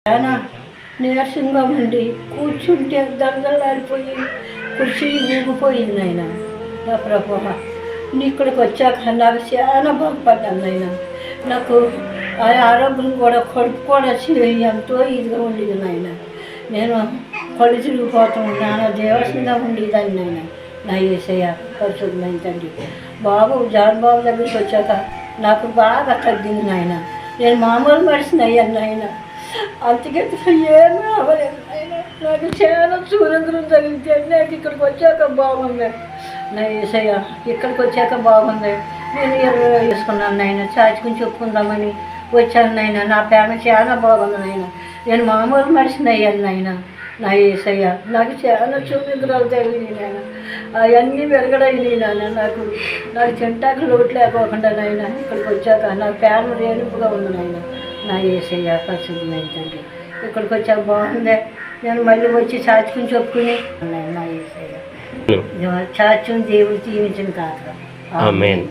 చాలా నీరసంగా ఉండి కూర్చుంటే దరదలాడిపోయి కుర్చీ ఊగిపోయింది నాయన. నా ప్రభు ఇక్కడికి వచ్చాక నాకు చాలా బాగుపడ్డాను నాయన. నాకు ఆ ఆరోగ్యం కూడా కడుపు కూడా ఎంతో ఇదిగా ఉండేది నాయన. నేను కళ్ళు తిరిగిపోతూ ఉన్నాను, దేవసంగా ఉండేదాన్ని నాయన. నా యేసయ్య పరిశుద్ధమైన తండ్రి బాబు జాన్ బాబు దగ్గరికి వచ్చాక నాకు బాగా తగ్గింది నాయన. నేను మామూలు మనిషిని అయ్యాను నాయన. అందుకే ఏమీ అవ్వలేదు నాయన. నాకు చాలా సూర్యంద్రం తగిలితే నాకు ఇక్కడికి వచ్చాక బాగుంది నా యేసయ్య. ఇక్కడికి వచ్చాక బాగుంది. నేను 20 వేసుకున్నాను నాయన, చాచుకుని చెప్పుకుందామని వచ్చాను నాయన. నా ప్రేమ చాలా బాగుంది నాయన. నేను మామూలు మనిషిని అయ్యాను నాయన. నా యేసయ్య నాకు చాలా సూర్యంద్రాలు తగిలినాయి నాయన. అవన్నీ వెరగడైనాయి నాయన. నాకు చింటాకు లోటు లేకోకుండా నాయన ఇక్కడికి వచ్చాక నా ప్రేమ రేణుపుగా ఉంది నాయన. నా యేసయ్య పరిశుద్ధమైన తండ్రి ఇక్కడికి వచ్చాక బాగుంది. నేను మళ్ళీ వచ్చి చాచుకుని చెప్పుకుని నా యేసయ్య చాచుని దేవుడు దీవించిన కాక. ఆమేన్.